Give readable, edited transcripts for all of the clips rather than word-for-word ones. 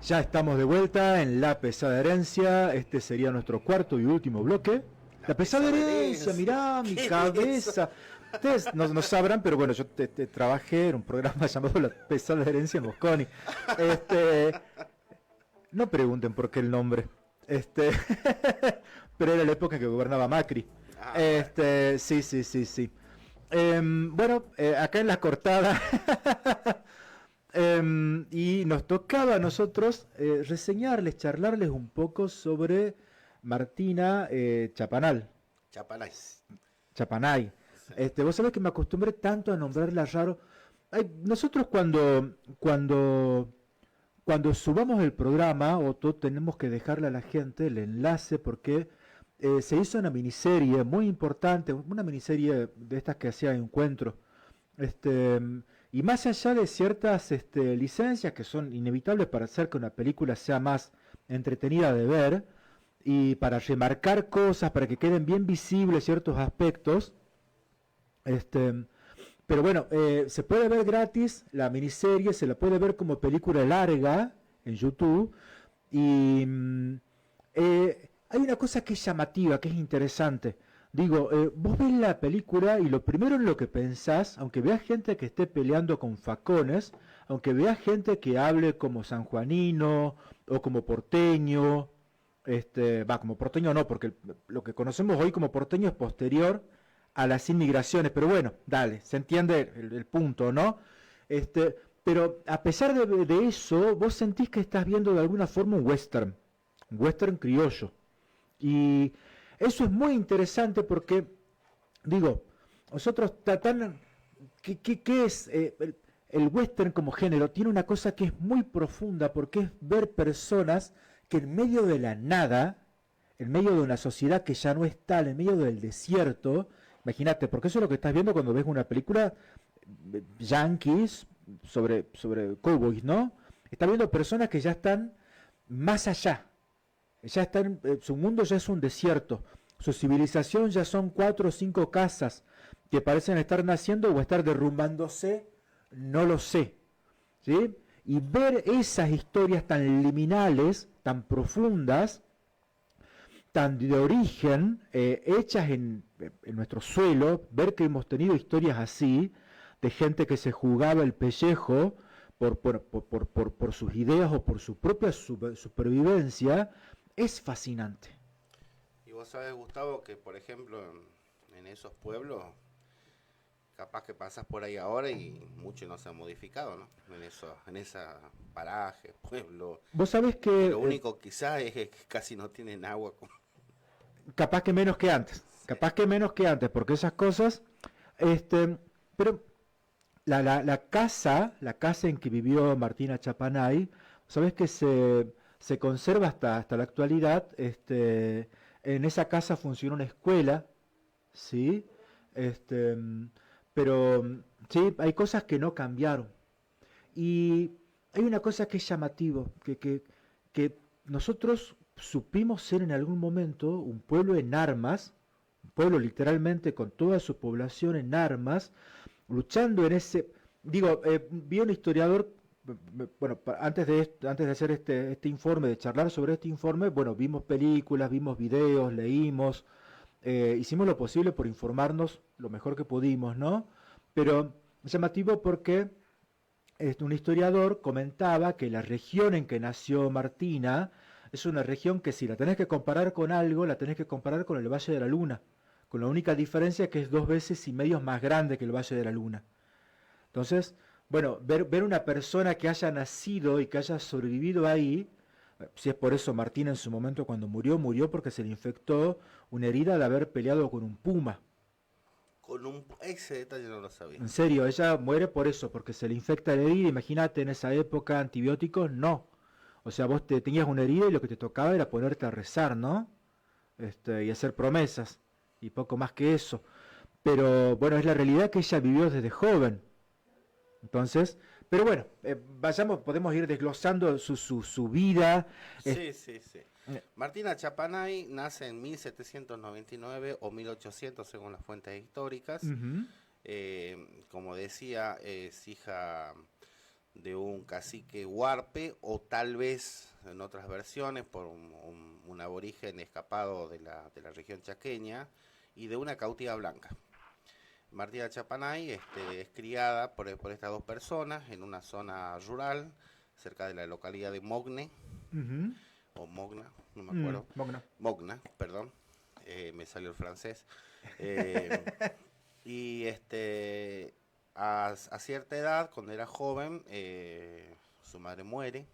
Ya estamos de vuelta en La Pesada Herencia. Este sería nuestro cuarto y último bloque. La Pesada Herencia, mirá mi cabeza. Ustedes no sabrán, pero bueno, yo trabajé en un programa llamado La Pesada Herencia en Mosconi. No pregunten por qué el nombre. Pero era la época en que gobernaba Macri. Sí. Bueno, acá en la cortada. Y nos tocaba a nosotros reseñarles, charlarles un poco sobre Martina Chapanay. Vos sabés que me acostumbré tanto a nombrarla raro. Nosotros cuando subamos el programa, tenemos que dejarle a la gente el enlace porque se hizo una miniserie muy importante, una miniserie de estas que hacía Encuentro. Y más allá de ciertas licencias que son inevitables para hacer que una película sea más entretenida de ver y para remarcar cosas, para que queden bien visibles ciertos aspectos, pero bueno, se puede ver gratis la miniserie, se la puede ver como película larga en YouTube y hay una cosa que es llamativa, que es interesante. Digo, vos ves la película y lo primero en lo que pensás, aunque veas gente que esté peleando con facones, aunque veas gente que hable como sanjuanino o como porteño, como porteño no, porque lo que conocemos hoy como porteño es posterior a las inmigraciones, pero bueno, dale, se entiende el punto, ¿no? Pero a pesar de eso, vos sentís que estás viendo de alguna forma un western criollo. Y eso es muy interesante porque, digo, nosotros ¿qué es el western como género? Tiene una cosa que es muy profunda porque es ver personas que en medio de la nada, en medio de una sociedad que ya no es tal, en medio del desierto, imagínate, porque eso es lo que estás viendo cuando ves una película yankees sobre cowboys, ¿no? Estás viendo personas que ya están más allá. Ya están, su mundo ya es un desierto, su civilización ya son 4 o 5 casas que parecen estar naciendo o estar derrumbándose, no lo sé, ¿sí? Y ver esas historias tan liminales, tan profundas, tan de origen, hechas en nuestro suelo, ver que hemos tenido historias así, de gente que se jugaba el pellejo por sus ideas o por su propia supervivencia, es fascinante. Y vos sabés, Gustavo, que por ejemplo en esos pueblos, capaz que pasas por ahí ahora y mucho no se ha modificado, ¿no? En esa paraje, pueblo. Vos sabés que lo único quizás es que casi no tienen agua. Capaz que menos que antes, sí. Capaz que menos que antes, porque esas cosas, pero la casa en que vivió Martina Chapanay, sabés que se conserva hasta la actualidad. En esa casa funciona una escuela, sí, pero sí, hay cosas que no cambiaron. Y hay una cosa que es llamativo, que nosotros supimos ser en algún momento un pueblo en armas, un pueblo literalmente con toda su población en armas, luchando en ese... Digo, vi un historiador, bueno, antes de hacer este informe, de charlar sobre este informe, bueno, vimos películas, vimos videos, leímos, hicimos lo posible por informarnos lo mejor que pudimos, ¿no? Pero es llamativo porque un historiador comentaba que la región en que nació Martina es una región que si la tenés que comparar con algo, la tenés que comparar con el Valle de la Luna, con la única diferencia que es 2 veces y medio más grande que el Valle de la Luna. Entonces, bueno, ver una persona que haya nacido y que haya sobrevivido ahí, si es por eso Martina en su momento cuando murió porque se le infectó una herida de haber peleado con un puma. Ese detalle no lo sabía. En serio, ella muere por eso, porque se le infecta la herida. Imagínate, en esa época antibióticos, no. O sea, vos tenías una herida y lo que te tocaba era ponerte a rezar, ¿no? Y hacer promesas, y poco más que eso. Pero bueno, es la realidad que ella vivió desde joven. Entonces, Pero bueno, podemos ir desglosando su vida. Sí, sí, sí. Martina Chapanay nace en 1799 o 1800 según las fuentes históricas. Ujú. Como decía, es hija de un cacique huarpe o tal vez en otras versiones por un aborigen escapado de la región chaqueña y de una cautiva blanca. Martina Chapanay es criada por estas dos personas en una zona rural cerca de la localidad de Mogne Ujú. o Mogna, no me acuerdo. Mogna. Mogna, perdón, me salió el francés. Eh, y a cierta edad, cuando era joven, su madre muere,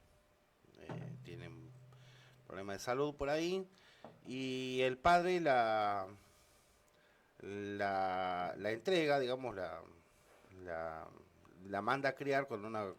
tiene un problema de salud por ahí, y el padre la entrega, digamos, la, la manda a criar con una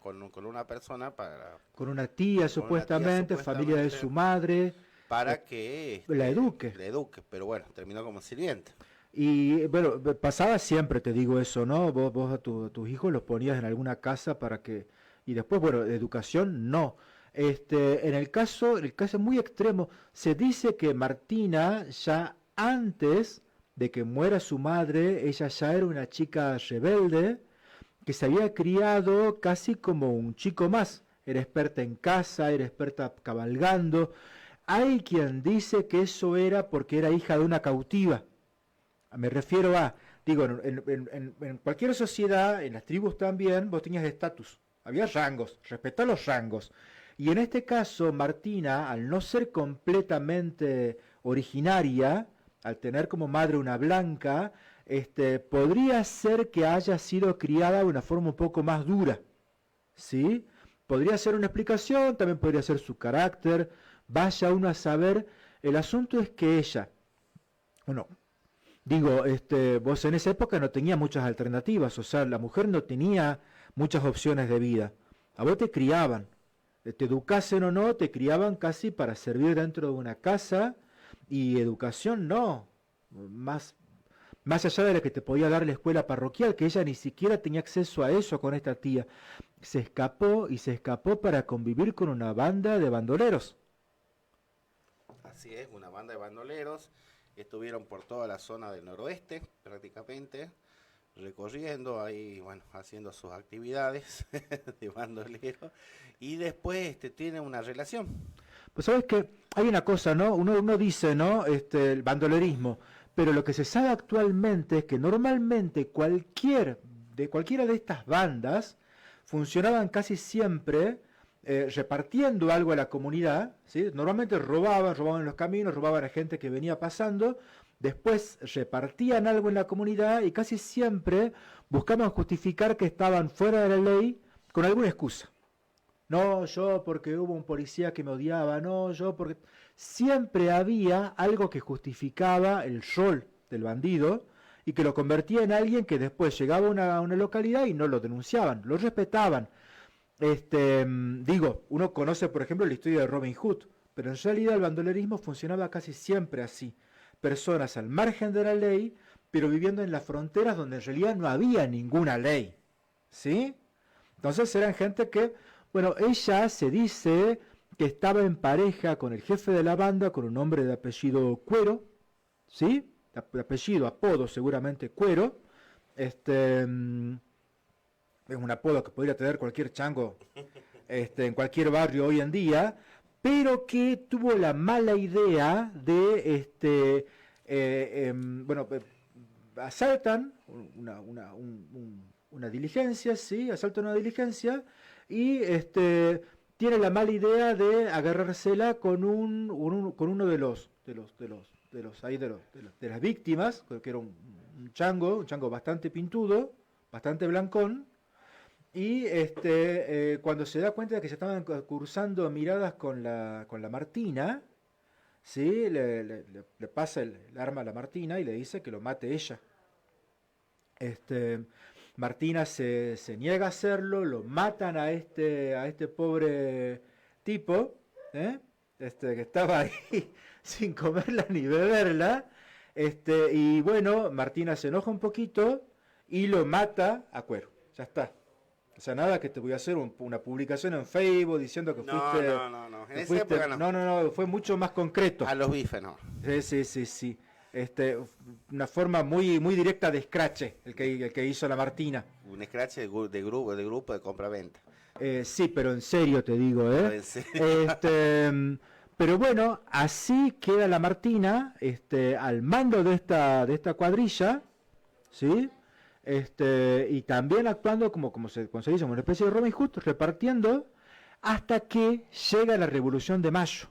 persona Con una tía con una tía supuestamente, familia de su madre, para que la eduque. le eduque, pero bueno, terminó como sirvienta. Y bueno, pasaba siempre, te digo eso, ¿no? Vos a tus hijos los ponías en alguna casa para que... Y después, bueno, educación no. En el caso muy extremo, se dice que Martina ya antes de que muera su madre, ella ya era una chica rebelde, que se había criado casi como un chico más. Era experta en caza, era experta cabalgando. Hay quien dice que eso era porque era hija de una cautiva. Me refiero a, digo, en cualquier sociedad, en las tribus también, vos tenías estatus. Había rangos, respetar los rangos. Y en este caso, Martina, al no ser completamente originaria, al tener como madre una blanca, podría ser que haya sido criada de una forma un poco más dura, ¿sí? Podría ser una explicación, también podría ser su carácter, vaya uno a saber. El asunto es que ella, bueno, digo, vos en esa época no tenías muchas alternativas, o sea, la mujer no tenía muchas opciones de vida. A vos te criaban, te educasen o no, te criaban casi para servir dentro de una casa y educación no. Más, más allá de la que te podía dar la escuela parroquial, que ella ni siquiera tenía acceso a eso con esta tía. Se escapó para convivir con una banda de bandoleros. Así es, una banda de bandoleros. Estuvieron por toda la zona del noroeste, prácticamente, recorriendo ahí, bueno, haciendo sus actividades de bandolero. Y después tiene una relación. Pues sabes que hay una cosa, ¿no? Uno dice, ¿no? El bandolerismo, pero lo que se sabe actualmente es que normalmente cualquiera de estas bandas funcionaban casi siempre repartiendo algo a la comunidad, ¿sí? Normalmente robaban en los caminos, robaban a gente que venía pasando, después repartían algo en la comunidad y casi siempre buscaban justificar que estaban fuera de la ley con alguna excusa. No, yo porque hubo un policía que me odiaba, no, yo porque... Siempre había algo que justificaba el rol del bandido y que lo convertía en alguien que después llegaba a una localidad y no lo denunciaban, lo respetaban. Uno conoce, por ejemplo, la historia de Robin Hood, pero en realidad el bandolerismo funcionaba casi siempre así. Personas al margen de la ley, pero viviendo en las fronteras donde en realidad no había ninguna ley. ¿Sí? Entonces eran gente que, bueno, ella se dice que estaba en pareja con el jefe de la banda, con un hombre de apellido Cuero, ¿sí? De apellido, apodo seguramente Cuero. Es un apodo que podría tener cualquier chango en cualquier barrio hoy en día, pero que tuvo la mala idea de, asaltan una diligencia, ¿sí? Asaltan una diligencia y tiene la mala idea de agarrársela con con uno de las víctimas, que era un chango bastante pintudo, bastante blancón. Y cuando se da cuenta de que se estaban cruzando miradas con la Martina, ¿sí? Le pasa el arma a la Martina y le dice que lo mate ella. Martina se niega a hacerlo, lo matan a este pobre tipo, ¿eh? Que estaba ahí sin comerla ni beberla. Y bueno, Martina se enoja un poquito y lo mata a Cuero. Ya está. O sea, nada que te voy a hacer una publicación en Facebook diciendo que No, fuiste... no. En que esa fuiste- época no. no, fue mucho más concreto. A los bifes no. Sí. Una forma muy directa de escrache el que hizo la Martina. Un scratch de grupo de compra-venta. Sí, pero en serio te digo, ¿eh? En serio. Pero bueno, así queda la Martina, al mando de esta cuadrilla, ¿sí? Y también actuando como se dice, como una especie de Robin Hood, repartiendo, hasta que llega la Revolución de Mayo.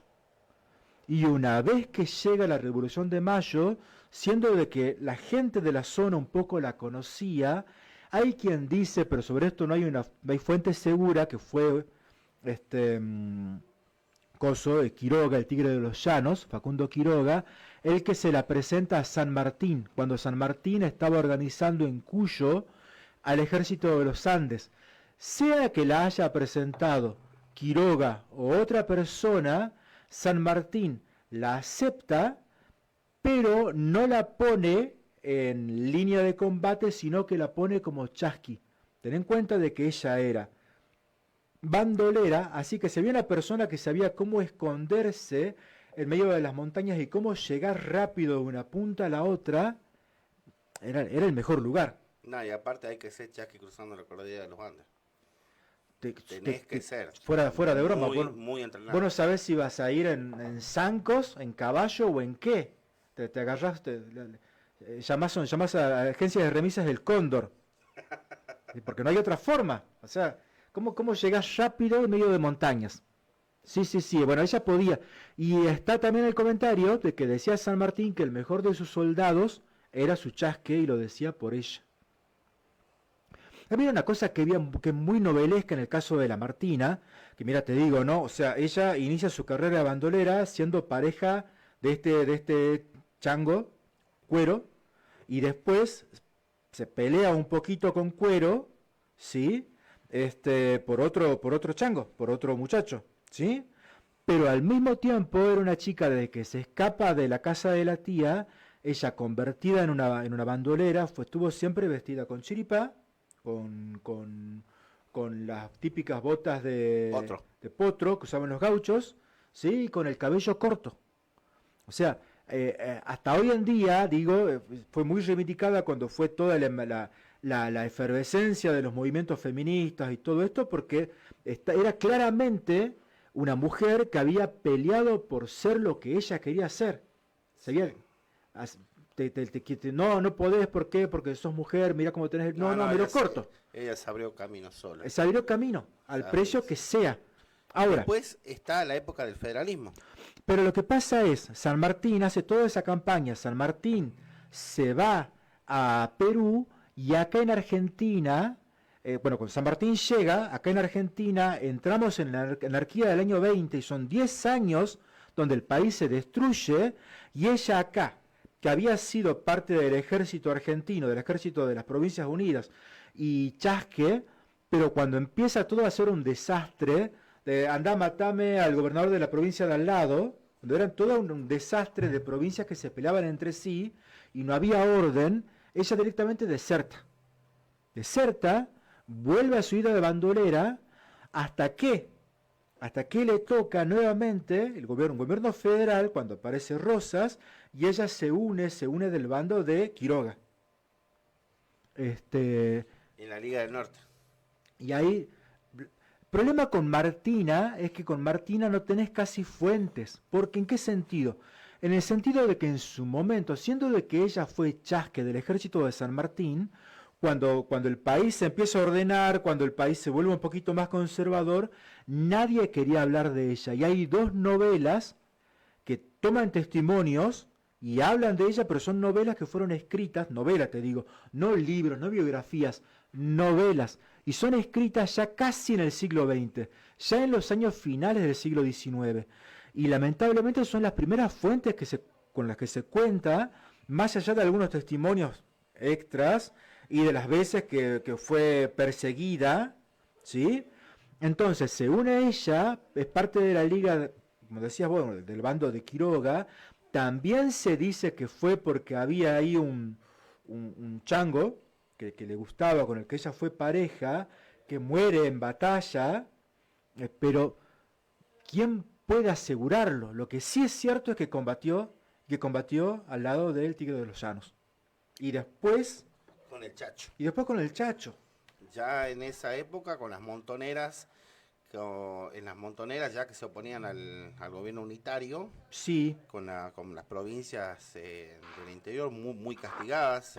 Y una vez que llega la Revolución de Mayo, siendo de que la gente de la zona un poco la conocía, hay quien dice, pero sobre esto no hay fuente segura, que fue Quiroga, el tigre de los llanos, Facundo Quiroga, el que se la presenta a San Martín, cuando San Martín estaba organizando en Cuyo al ejército de los Andes. Sea que la haya presentado Quiroga o otra persona, San Martín la acepta, pero no la pone en línea de combate, sino que la pone como chasqui. Ten en cuenta de que ella era bandolera, así que si había una persona que sabía cómo esconderse en medio de las montañas y cómo llegar rápido de una punta a la otra, era el mejor lugar. No, y aparte hay que ser chasqui cruzando la cordillera de los Andes. Tenés que ser. Fuera de broma. Muy entrenado. Vos no sabés si vas a ir en zancos, en caballo o en qué. Te agarrás, llamás a la agencia de remisas del Cóndor. Porque no hay otra forma. O sea, ¿cómo llegás rápido en medio de montañas? Sí. Bueno, ella podía. Y está también el comentario de que decía San Martín que el mejor de sus soldados era su chasque y lo decía por ella. Había una cosa que es muy novelesca en el caso de la Martina, que mira, te digo, ¿no? O sea, ella inicia su carrera de bandolera siendo pareja de este chango, Cuero, y después se pelea un poquito con Cuero, ¿sí? Por otro chango, por otro muchacho, ¿sí? Pero al mismo tiempo era una chica de que se escapa de la casa de la tía, ella convertida en una bandolera, estuvo siempre vestida con chiripá, con las típicas botas de potro que usaban los gauchos, ¿sí? Y con el cabello corto. O sea, hasta hoy en día, digo, fue muy reivindicada cuando fue toda la efervescencia de los movimientos feministas y todo esto, porque era claramente una mujer que había peleado por ser lo que ella quería ser. No podés, ¿por qué? Porque sos mujer, mira cómo tenés... No, me lo corto. Ella se abrió camino sola. Se abrió camino, al precio que sea. Ahora, después está la época del federalismo. Pero lo que pasa es, San Martín hace toda esa campaña, San Martín se va a Perú y acá en Argentina, cuando San Martín llega, acá en Argentina entramos en la anarquía del año 20 y son 10 años donde el país se destruye y ella acá, que había sido parte del ejército argentino, del ejército de las Provincias Unidas y chasque, pero cuando empieza todo a ser un desastre, andá, matame al gobernador de la provincia de al lado, cuando eran todo un desastre de provincias que se peleaban entre sí y no había orden, ella directamente deserta, vuelve a su vida de bandolera, hasta que le toca nuevamente un gobierno federal, cuando aparece Rosas, y ella se une del bando de Quiroga. En la Liga del Norte. Y ahí, el problema con Martina es que con Martina no tenés casi fuentes. Porque ¿en qué sentido? En el sentido de que en su momento, siendo de que ella fue chasque del ejército de San Martín, cuando el país se empieza a ordenar, cuando el país se vuelve un poquito más conservador, nadie quería hablar de ella. Y hay 2 novelas que toman testimonios y hablan de ella, pero son novelas que fueron escritas, novelas te digo, no libros, no biografías, novelas, y son escritas ya casi en el siglo XX, ya en los años finales del siglo XIX, y lamentablemente son las primeras fuentes con las que se cuenta, más allá de algunos testimonios extras, y de las veces que fue perseguida, ¿sí? Entonces se une ella, es parte de la liga, como decías vos, del bando de Quiroga. También se dice que fue porque había ahí un chango que le gustaba, con el que ella fue pareja, que muere en batalla, pero ¿quién puede asegurarlo? Lo que sí es cierto es que combatió al lado del Tigre de los Llanos. Y después, Con el Chacho. y después con el Chacho. Ya en esa época, con las montoneras, en las montoneras ya que se oponían al gobierno unitario, Sí, con las provincias del interior muy castigadas,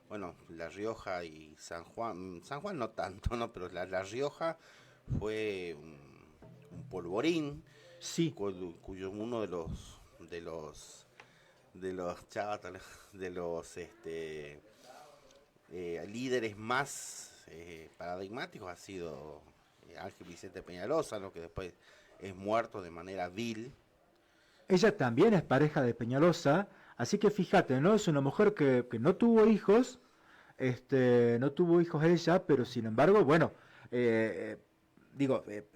bueno, La Rioja y San Juan no tanto, ¿no? Pero La Rioja fue un polvorín, sí. cuyo uno de los chávatas, de los líderes más paradigmáticos ha sido Ángel Vicente Peñalosa, ¿no? Que después es muerto de manera vil. Ella también es pareja de Peñalosa, así que fíjate, ¿no? Es una mujer que no tuvo hijos, no tuvo hijos ella, pero sin embargo, bueno,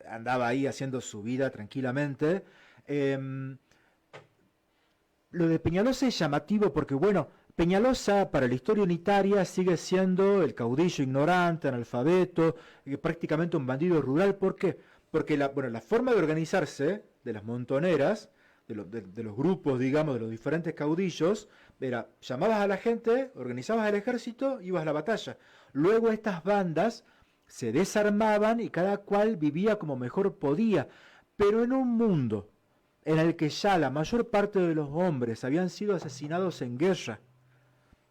andaba ahí haciendo su vida tranquilamente. Em, lo de Peñalosa es llamativo porque, bueno, Peñalosa para la historia unitaria sigue siendo el caudillo ignorante, analfabeto, prácticamente un bandido rural. ¿Por qué? Porque la forma de organizarse de las montoneras, de los grupos, digamos, de los diferentes caudillos, era, llamabas a la gente, organizabas el ejército, ibas a la batalla. Luego estas bandas se desarmaban y cada cual vivía como mejor podía, pero en un mundo en el que ya la mayor parte de los hombres habían sido asesinados en guerra,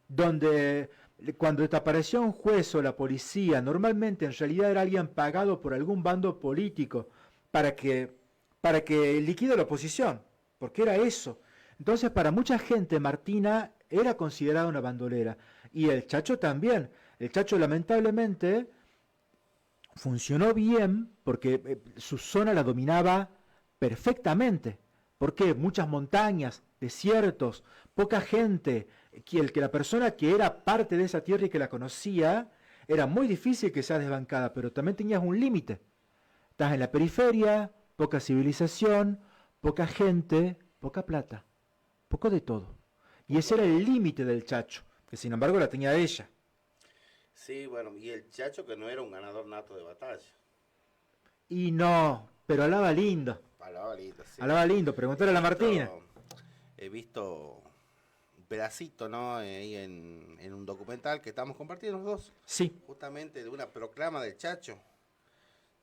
donde cuando te aparecía un juez o la policía, normalmente en realidad era alguien pagado por algún bando político para que, para que liquide la oposición, porque era eso. Entonces para mucha gente Martina era considerada una bandolera, y el Chacho también. El Chacho lamentablemente funcionó bien porque su zona la dominaba perfectamente. Porque muchas montañas, desiertos, poca gente, que la persona que era parte de esa tierra y que la conocía, era muy difícil que sea desbancada, pero también tenías un límite. Estás en la periferia, poca civilización, poca gente, poca plata, poco de todo. Y ese era el límite del Chacho, que sin embargo la tenía ella. Sí, bueno, y el Chacho que no era un ganador nato de batalla. Y no, pero Palabra linda, sí. hablaba lindo, He preguntarle a la Martina. visto, he visto un pedacito, ¿no? Ahí en un documental que estamos compartiendo los dos, Sí, justamente de una proclama del Chacho,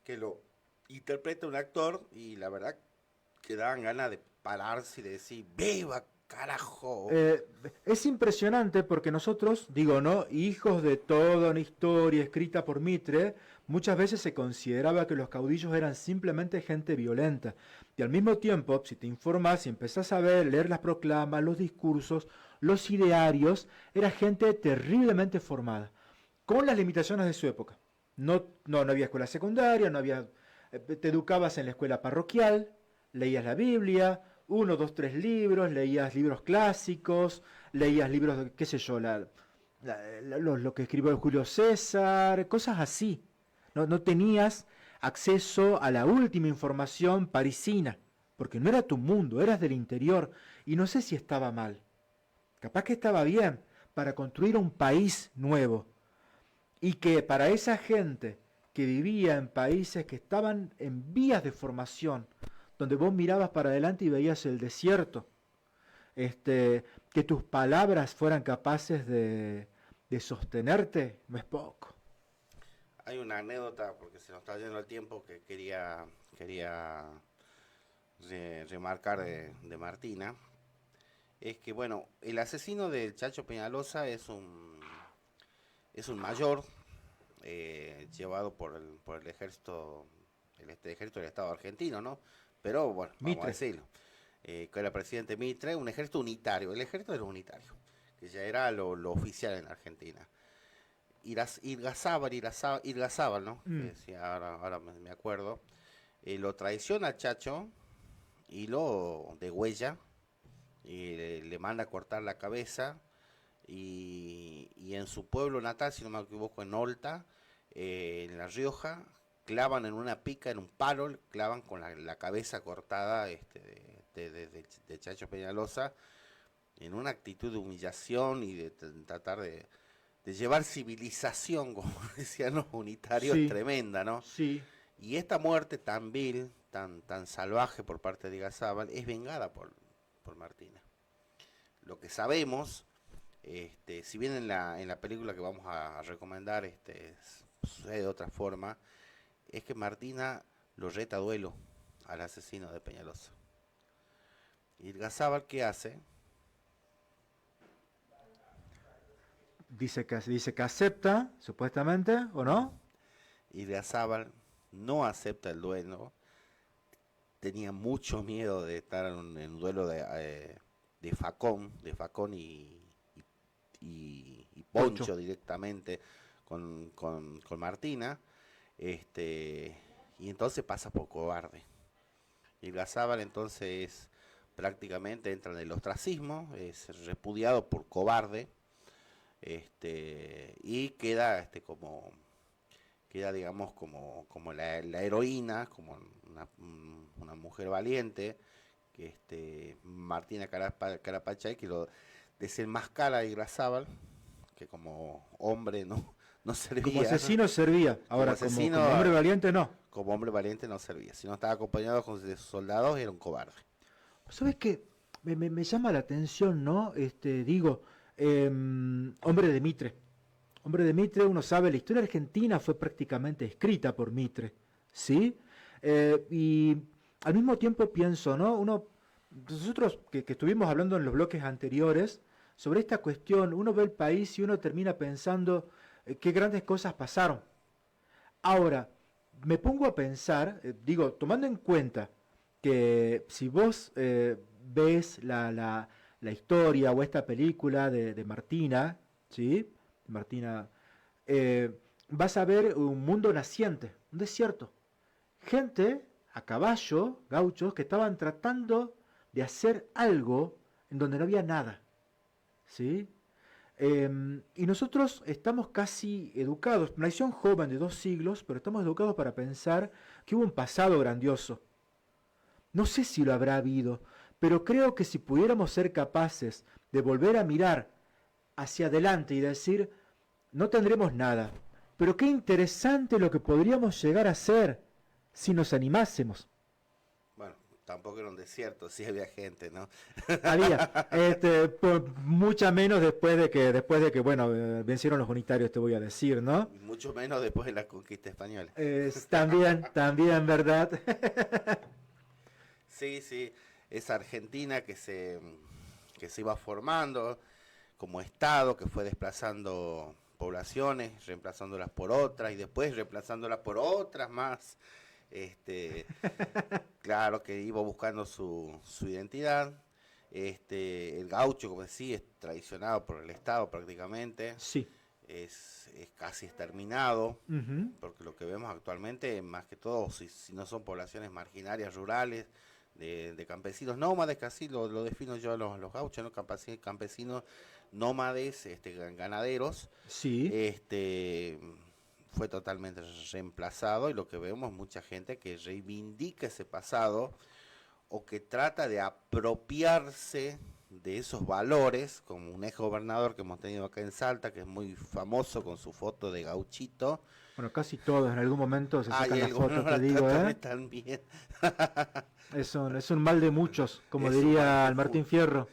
que lo interpreta un actor y la verdad que daban ganas de pararse y de decir, ¡viva, carajo! Eh, es impresionante porque nosotros, digo, ¿no? Hijos de toda una historia escrita por Mitre, muchas veces se consideraba que los caudillos eran simplemente gente violenta. Y al mismo tiempo, si te informas, si empezás a ver, leer las proclamas, los discursos, los idearios, era gente terriblemente formada, con las limitaciones de su época. No había escuela secundaria, te educabas en la escuela parroquial, leías la Biblia, uno, dos, tres libros, leías libros clásicos, leías libros de, qué sé yo, lo que escribió Julio César, cosas así. No tenías acceso a la última información parisina, porque no era tu mundo, eras del interior, y no sé si estaba mal. Capaz que estaba bien para construir un país nuevo, y que para esa gente que vivía en países que estaban en vías de formación, donde vos mirabas para adelante y veías el desierto, que tus palabras fueran capaces de sostenerte, no es poco. Hay una anécdota, porque se nos está yendo el tiempo, que quería remarcar de Martina. Es que, bueno, el asesino del Chacho Peñalosa es un mayor llevado por el ejército, ejército del Estado argentino, ¿no? Pero, bueno, vamos a Mitre. decirlo. Que era presidente Mitre, un ejército unitario, el ejército de los unitarios, que ya era lo oficial en Argentina. Irgazábal, ¿no? Que Mm. decía, ahora me acuerdo. Lo traiciona al Chacho y lo degüella y le manda a cortar la cabeza. Y en su pueblo natal, si no me equivoco, en Olta, en La Rioja, clavan en una pica, en un palo, clavan con la cabeza cortada de Chacho Peñalosa, en una actitud de humillación y de tratar de de llevar civilización, como decían los unitarios, Sí, tremenda, ¿no? sí. Y esta muerte tan vil, tan salvaje por parte de Igazábal, es vengada por Martina. Lo que sabemos, si bien en la película que vamos a recomendar sucede de otra forma, es que Martina lo reta a duelo al asesino de Peñalosa. Y Igazábal, ¿qué hace? Dice que acepta, supuestamente, ¿o no? Igazábal no acepta el duelo, tenía mucho miedo de estar en un duelo de Facón y Poncho. Poncho directamente con Martina, y entonces pasa por cobarde. Y Gazábal entonces prácticamente entra en el ostracismo, es repudiado por cobarde, y queda digamos como la heroína, como una mujer valiente, Martina Carapachay, que lo desenmascara a Igrazábal, que como hombre no Como servía, asesino servía, como ahora asesino, como hombre valiente no. como hombre valiente no servía, si no estaba acompañado de sus soldados era un cobarde. ¿Sabes qué? Me llama la atención, ¿no? Hombre de Mitre. Hombre de Mitre, uno sabe, la historia argentina fue prácticamente escrita por Mitre, ¿sí? Y al mismo tiempo pienso, ¿no? Nosotros que estuvimos hablando en los bloques anteriores sobre esta cuestión, uno ve el país y uno termina pensando qué grandes cosas pasaron. Ahora, me pongo a pensar, tomando en cuenta que si vos ves la historia o esta película de Martina, ¿sí? Martina, vas a ver un mundo naciente, un desierto. Gente a caballo, gauchos, que estaban tratando de hacer algo en donde no había nada, ¿sí? Y nosotros estamos casi educados, una nación joven de 2 siglos, pero estamos educados para pensar que hubo un pasado grandioso. No sé si lo habrá habido, pero creo que si pudiéramos ser capaces de volver a mirar hacia adelante y decir, no tendremos nada, pero qué interesante lo que podríamos llegar a ser si nos animásemos. Bueno, tampoco era un desierto, sí había gente, ¿no? Había, mucha menos después de que, bueno, vencieron los unitarios, te voy a decir, ¿no? Y mucho menos después de la conquista española. También, ¿verdad? Sí, sí, esa Argentina que se iba formando como Estado, que fue desplazando poblaciones, reemplazándolas por otras y después reemplazándolas por otras más. Claro que iba buscando su identidad. El gaucho, como decía, es traicionado por el Estado prácticamente, Sí. es casi exterminado, Ujú. porque lo que vemos actualmente, más que todo, si no son poblaciones marginarias, rurales, de campesinos nómades, que así lo defino yo a los gauchos, ¿no? Campesinos nómades, ganaderos, Sí. fue totalmente reemplazado y lo que vemos es mucha gente que reivindica ese pasado o que trata de apropiarse de esos valores, como un ex gobernador que hemos tenido acá en Salta, que es muy famoso con su foto de gauchito. Bueno, casi todos en algún momento se Ay, sacan la el foto, te gobernador digo, ¿eh? también. Es un mal de muchos, como Es un mal diría de el Martín muchos. Fierro.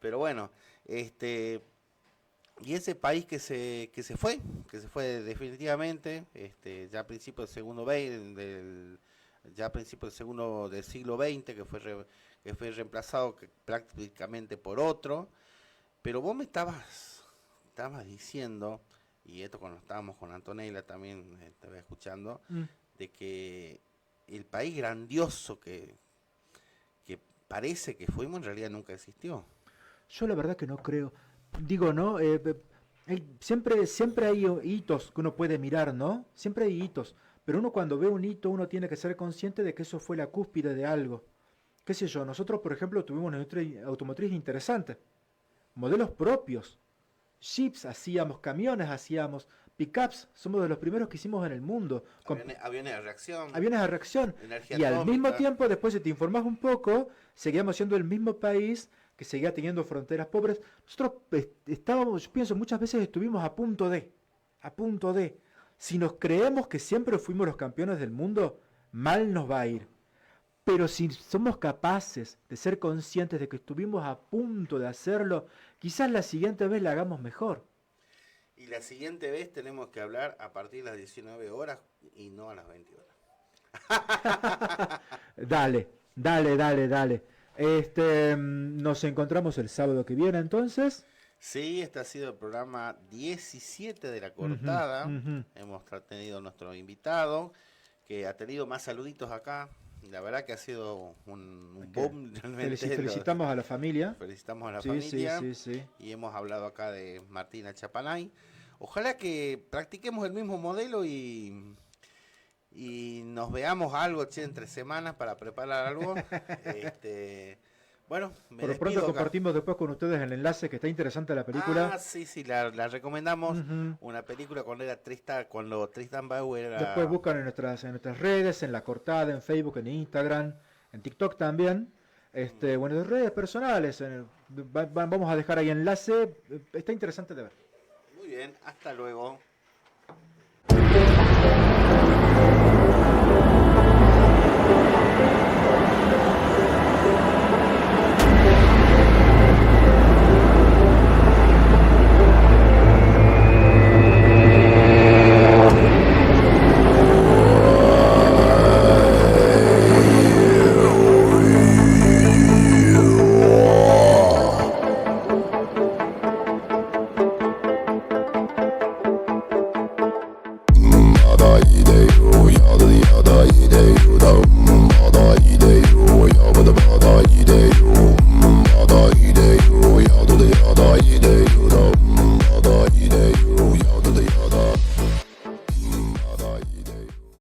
Pero bueno, y ese país que se fue definitivamente, ya a principios del segundo ya a principios del siglo XX, que fue reemplazado prácticamente por otro. Pero vos me estabas diciendo, y esto cuando estábamos con Antonella también estaba escuchando, Mm. de que el país grandioso que parece que fuimos en realidad nunca existió. Yo la verdad que no creo. Digo, ¿no? Siempre hay hitos que uno puede mirar, ¿no? Siempre hay hitos. Pero uno cuando ve un hito, uno tiene que ser consciente de que eso fue la cúspide de algo. ¿Qué sé yo? Nosotros, por ejemplo, tuvimos una industria automotriz interesante. Modelos propios. Jeeps hacíamos, camiones hacíamos, pickups. Somos de los primeros que hicimos en el mundo. Con Aviones de reacción, aviones a reacción. energía Y al mismo atómica. tiempo, después si te informás un poco, seguíamos siendo el mismo país que seguía teniendo fronteras pobres. Nosotros estábamos, yo pienso, muchas veces estuvimos a punto de. Si nos creemos que siempre fuimos los campeones del mundo, mal nos va a ir. Pero si somos capaces de ser conscientes de que estuvimos a punto de hacerlo, quizás la siguiente vez la hagamos mejor. Y la siguiente vez tenemos que hablar a partir de las 19 horas y no a las 20 horas. Dale. Nos encontramos el sábado que viene entonces. Sí, este ha sido el programa 17 de La Cortada. Uh-huh. Hemos tenido nuestro invitado, que ha tenido más saluditos acá. La verdad que ha sido un boom. Felicitamos a la familia. Felicitamos a la familia. Sí. Y hemos hablado acá de Martina Chapanay. Ojalá que practiquemos el mismo modelo y nos veamos algo entre semanas para preparar algo. Bueno, por lo pronto compartimos después con ustedes el enlace, que está interesante la película. Sí, la recomendamos. Uh-huh. Una película cuando Tristan Bauer era... Después buscan en nuestras redes, en La Cortada, en Facebook, en Instagram, en TikTok también. Bueno, en redes personales. Vamos a dejar ahí enlace. Está interesante de ver. Muy bien, hasta luego. Yada